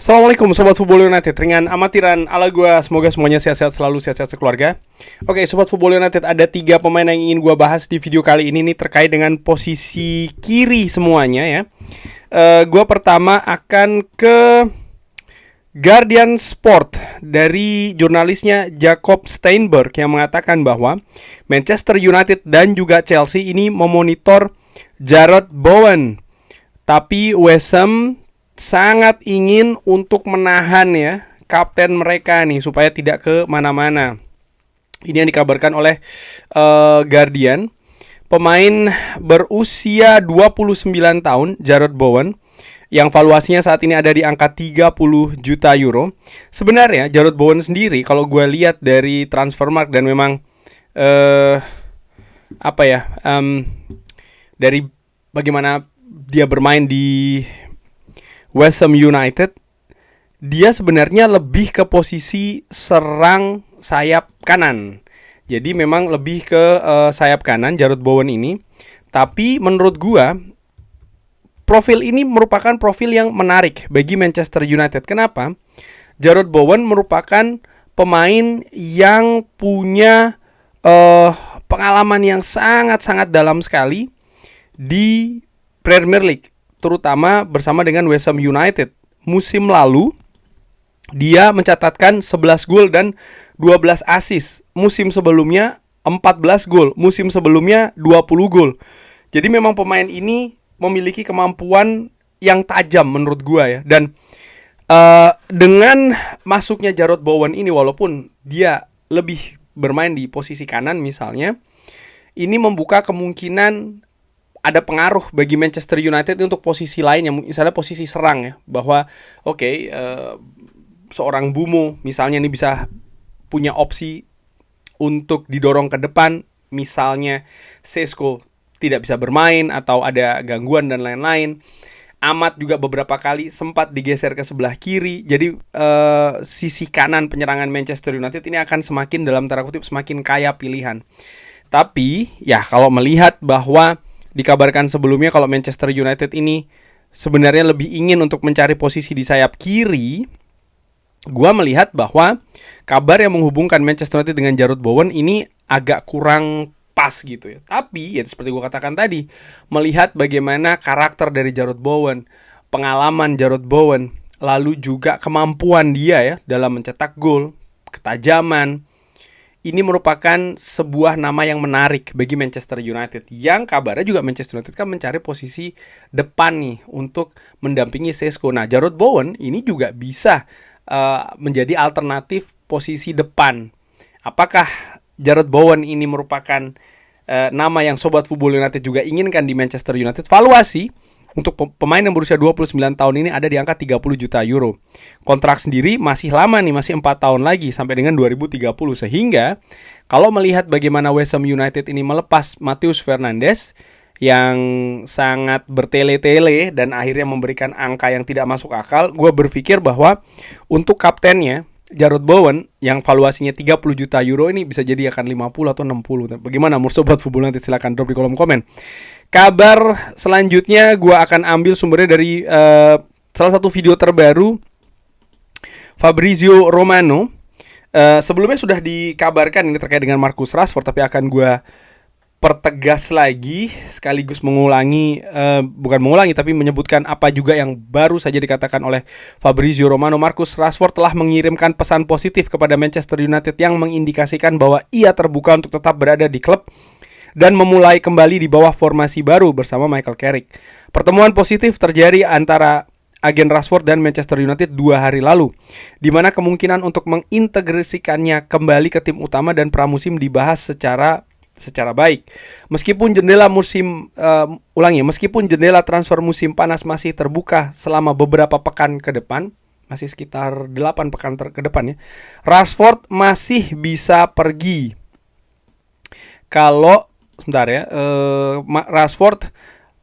Assalamualaikum Sobat Football United. Ringan amatiran ala gua, semoga semuanya sehat-sehat selalu, sehat-sehat sekeluarga. Oke Sobat Football United, ada 3 pemain yang ingin gua bahas di video kali ini nih, terkait dengan posisi kiri semuanya ya. Gua pertama akan ke Guardian Sport dari jurnalisnya Jacob Steinberg yang mengatakan bahwa Manchester United dan juga Chelsea ini memonitor Jarrod Bowen, tapi West Ham sangat ingin untuk menahan ya kapten mereka nih supaya tidak ke mana-mana. Ini yang dikabarkan oleh Guardian. Pemain berusia 29 tahun Jarrod Bowen yang valuasinya saat ini ada di angka 30 juta euro. Sebenarnya Jarrod Bowen sendiri kalau gue lihat dari Transfermarkt dan memang dari bagaimana dia bermain di West Ham United, dia sebenarnya lebih ke posisi serang sayap kanan. Jadi memang lebih ke sayap kanan Jarrod Bowen ini. Tapi menurut gua profil ini merupakan profil yang menarik bagi Manchester United. Kenapa? Jarrod Bowen merupakan pemain yang punya pengalaman yang sangat-sangat dalam sekali di Premier League, terutama bersama dengan West Ham United. Musim lalu dia mencatatkan 11 gol dan 12 assist. Musim sebelumnya 14 gol, musim sebelumnya 20 gol. Jadi memang pemain ini memiliki kemampuan yang tajam menurut gua ya. Dan dengan masuknya Jarrod Bowen ini, walaupun dia lebih bermain di posisi kanan misalnya, ini membuka kemungkinan ada pengaruh bagi Manchester United untuk posisi lain yang misalnya posisi serang ya, bahwa seorang Bumo misalnya ini bisa punya opsi untuk didorong ke depan, misalnya Sesko tidak bisa bermain atau ada gangguan dan lain-lain. Amat juga beberapa kali sempat digeser ke sebelah kiri. Jadi sisi kanan penyerangan Manchester United ini akan semakin, dalam tanda kutip, semakin kaya pilihan. Tapi ya kalau melihat bahwa dikabarkan sebelumnya kalau Manchester United ini sebenarnya lebih ingin untuk mencari posisi di sayap kiri, gua melihat bahwa kabar yang menghubungkan Manchester United dengan Jarrod Bowen ini agak kurang pas gitu ya. Tapi ya seperti gua katakan tadi, melihat bagaimana karakter dari Jarrod Bowen, pengalaman Jarrod Bowen, lalu juga kemampuan dia ya dalam mencetak gol, ketajaman, ini merupakan sebuah nama yang menarik bagi Manchester United. Yang kabarnya juga Manchester United kan mencari posisi depan nih untuk mendampingi Sesko. Nah, Jarrod Bowen ini juga bisa menjadi alternatif posisi depan. Apakah Jarrod Bowen ini merupakan nama yang Sobat Football United juga inginkan di Manchester United? Valuasi untuk pemain yang berusia 29 tahun ini ada di angka 30 juta euro. Kontrak sendiri masih lama nih, masih 4 tahun lagi sampai dengan 2030. Sehingga kalau melihat bagaimana West Ham United ini melepas Matheus Fernandes yang sangat bertele-tele dan akhirnya memberikan angka yang tidak masuk akal, gue berpikir bahwa untuk kaptennya Jarrod Bowen yang valuasinya 30 juta euro ini bisa jadi akan 50 atau 60. Bagaimana menurut Sobat Football United? Silahkan drop di kolom komen. Kabar selanjutnya gue akan ambil sumbernya dari salah satu video terbaru Fabrizio Romano. Sebelumnya sudah dikabarkan ini terkait dengan Marcus Rashford, tapi akan gue pertegas lagi sekaligus tapi menyebutkan apa juga yang baru saja dikatakan oleh Fabrizio Romano. Marcus Rashford telah mengirimkan pesan positif kepada Manchester United yang mengindikasikan bahwa ia terbuka untuk tetap berada di klub dan memulai kembali di bawah formasi baru bersama Michael Carrick. Pertemuan positif terjadi antara agen Rashford dan Manchester United 2 hari lalu, di mana kemungkinan untuk mengintegrasikannya kembali ke tim utama dan pramusim dibahas secara baik. Meskipun jendela transfer musim panas masih terbuka selama beberapa pekan ke depan, masih sekitar 8 pekan ke depan ya, Rashford masih bisa pergi. Rashford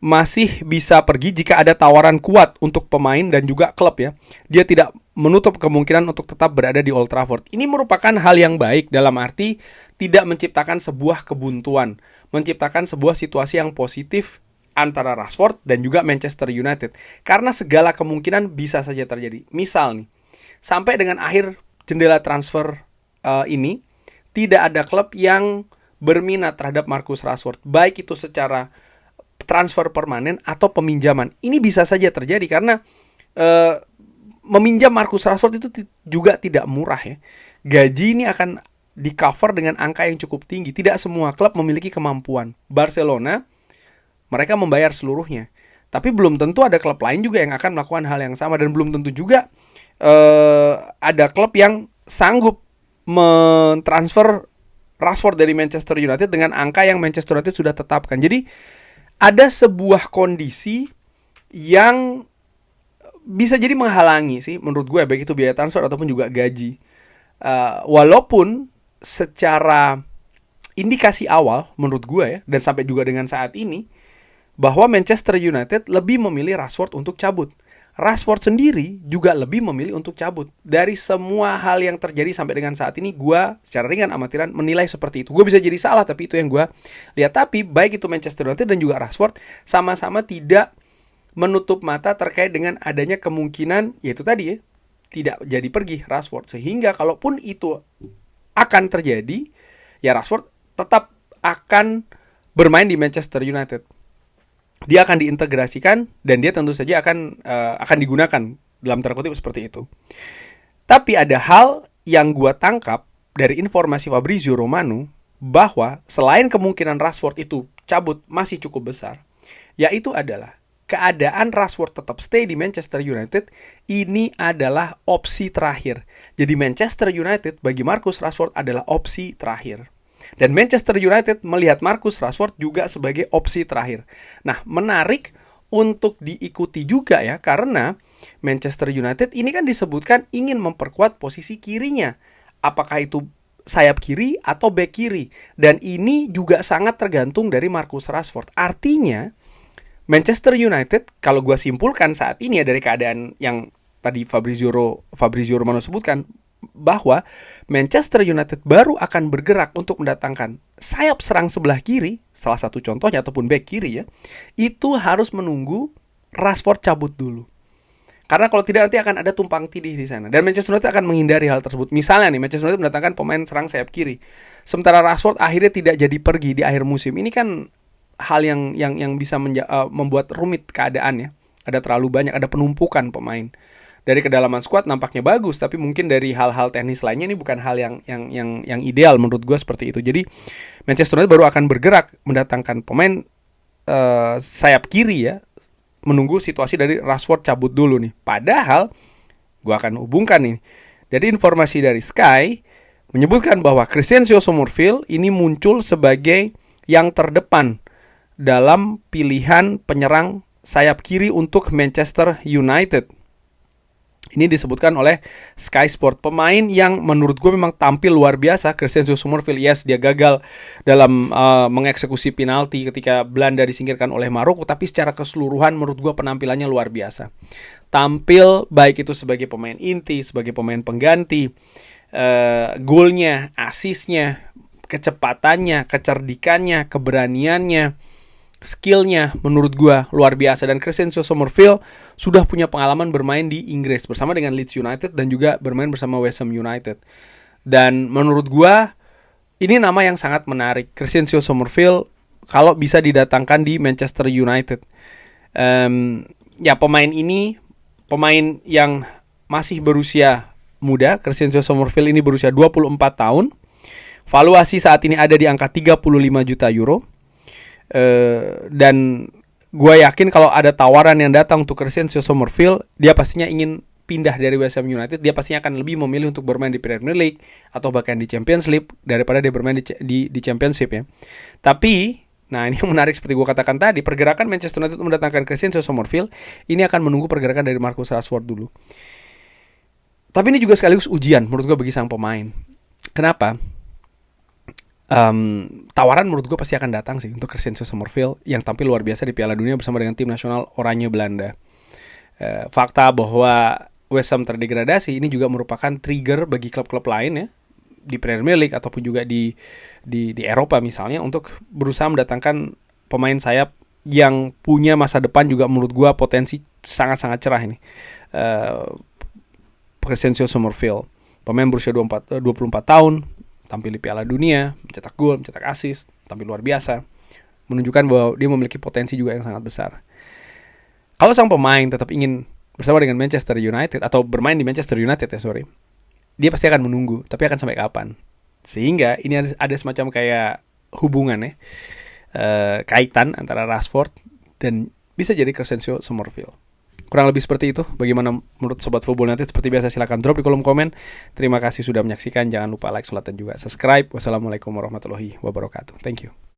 masih bisa pergi jika ada tawaran kuat untuk pemain dan juga klub ya. Dia tidak menutup kemungkinan untuk tetap berada di Old Trafford. Ini merupakan hal yang baik dalam arti tidak menciptakan sebuah kebuntuan, menciptakan sebuah situasi yang positif antara Rashford dan juga Manchester United. Karena segala kemungkinan bisa saja terjadi. Misal nih, sampai dengan akhir jendela transfer ini, tidak ada klub yang berminat terhadap Marcus Rashford, baik itu secara transfer permanen atau peminjaman. Ini bisa saja terjadi karena meminjam Marcus Rashford itu juga tidak murah ya. Gaji ini akan di cover dengan angka yang cukup tinggi. Tidak semua klub memiliki kemampuan. Barcelona, mereka membayar seluruhnya. Tapi belum tentu ada klub lain juga yang akan melakukan hal yang sama. Dan belum tentu juga ada klub yang sanggup mentransfer Rashford dari Manchester United dengan angka yang Manchester United sudah tetapkan. Jadi ada sebuah kondisi yang bisa jadi menghalangi sih menurut gue, baik itu biaya transfer ataupun juga gaji. Walaupun secara indikasi awal menurut gue ya, dan sampai juga dengan saat ini, bahwa Manchester United lebih memilih Rashford untuk cabut. Rashford sendiri juga lebih memilih untuk cabut. Dari semua hal yang terjadi sampai dengan saat ini, gue secara ringan amatiran menilai seperti itu. Gue bisa jadi salah, tapi itu yang gue lihat. Tapi baik itu Manchester United dan juga Rashford sama-sama tidak menutup mata terkait dengan adanya kemungkinan, yaitu tadi ya, tidak jadi pergi Rashford. Sehingga kalaupun itu akan terjadi, ya Rashford tetap akan bermain di Manchester United. Dia akan diintegrasikan dan dia tentu saja akan digunakan dalam tanda kutip seperti itu. Tapi ada hal yang gua tangkap dari informasi Fabrizio Romano bahwa selain kemungkinan Rashford itu cabut masih cukup besar, yaitu adalah keadaan Rashford tetap stay di Manchester United ini adalah opsi terakhir. Jadi Manchester United bagi Marcus Rashford adalah opsi terakhir. Dan Manchester United melihat Marcus Rashford juga sebagai opsi terakhir. Nah, menarik untuk diikuti juga ya, karena Manchester United ini kan disebutkan ingin memperkuat posisi kirinya. Apakah itu sayap kiri atau bek kiri? Dan ini juga sangat tergantung dari Marcus Rashford. Artinya, Manchester United, kalau gue simpulkan saat ini ya dari keadaan yang tadi Fabrizio Romano sebutkan, bahwa Manchester United baru akan bergerak untuk mendatangkan sayap serang sebelah kiri, salah satu contohnya ataupun bek kiri ya, itu harus menunggu Rashford cabut dulu. Karena kalau tidak nanti akan ada tumpang tindih di sana. Dan Manchester United akan menghindari hal tersebut. Misalnya nih, Manchester United mendatangkan pemain serang sayap kiri, sementara Rashford akhirnya tidak jadi pergi di akhir musim. Ini kan hal yang bisa membuat rumit keadaan ya. Ada terlalu banyak, ada penumpukan pemain. Dari kedalaman skuad nampaknya bagus, tapi mungkin dari hal-hal teknis lainnya ini bukan hal yang ideal menurut gue seperti itu. Jadi Manchester United baru akan bergerak mendatangkan pemain sayap kiri ya, menunggu situasi dari Rashford cabut dulu nih. Padahal gue akan hubungkan nih. Jadi informasi dari Sky menyebutkan bahwa Crescencio Summerville ini muncul sebagai yang terdepan dalam pilihan penyerang sayap kiri untuk Manchester United. Ini disebutkan oleh Sky Sport. Pemain yang menurut gue memang tampil luar biasa. Crescencio Summerville, yes, dia gagal dalam mengeksekusi penalti ketika Belanda disingkirkan oleh Maroko. Tapi secara keseluruhan menurut gue penampilannya luar biasa. Tampil baik itu sebagai pemain inti, sebagai pemain pengganti, golnya, asisnya, kecepatannya, kecerdikannya, keberaniannya, skillnya menurut gue luar biasa. Dan Crescencio Summerville sudah punya pengalaman bermain di Inggris bersama dengan Leeds United dan juga bermain bersama West Ham United. Dan menurut gue ini nama yang sangat menarik, Crescencio Summerville, kalau bisa didatangkan di Manchester United. Ya pemain ini pemain yang masih berusia muda. Crescencio Summerville ini berusia 24 tahun. Valuasi saat ini ada di angka 35 juta euro. Dan gue yakin kalau ada tawaran yang datang untuk Crescencio Summerville, dia pastinya ingin pindah dari West Ham United. Dia pastinya akan lebih memilih untuk bermain di Premier League atau bahkan di Champions League daripada dia bermain di Championship ya. Tapi, nah ini yang menarik seperti gue katakan tadi, pergerakan Manchester United mendatangkan Crescencio Summerville ini akan menunggu pergerakan dari Marcus Rashford dulu. Tapi ini juga sekaligus ujian menurut gue bagi sang pemain. Kenapa? Tawaran menurut gue pasti akan datang sih untuk Crescencio Summerville yang tampil luar biasa di Piala Dunia bersama dengan tim nasional Oranje Belanda. Fakta bahwa West Ham terdegradasi ini juga merupakan trigger bagi klub-klub lain ya di Premier League ataupun juga di Eropa misalnya untuk berusaha mendatangkan pemain sayap yang punya masa depan juga menurut gue potensi sangat-sangat cerah ini. Crescencio Summerville, pemain berusia 24 tahun, tampil di Piala Dunia, mencetak gol, mencetak assist, tampil luar biasa, menunjukkan bahwa dia memiliki potensi juga yang sangat besar. Kalau sang pemain tetap ingin bersama dengan Manchester United atau bermain di Manchester United dia pasti akan menunggu, tapi akan sampai kapan? Sehingga ini ada semacam kayak hubungan kaitan antara Rashford dan bisa jadi Crescencio Summerville. Kurang lebih seperti itu. Bagaimana menurut Sobat Football United? Seperti biasa silahkan drop di kolom komen. Terima kasih sudah menyaksikan. Jangan lupa like, share, dan juga subscribe. Wassalamualaikum warahmatullahi wabarakatuh. Thank you.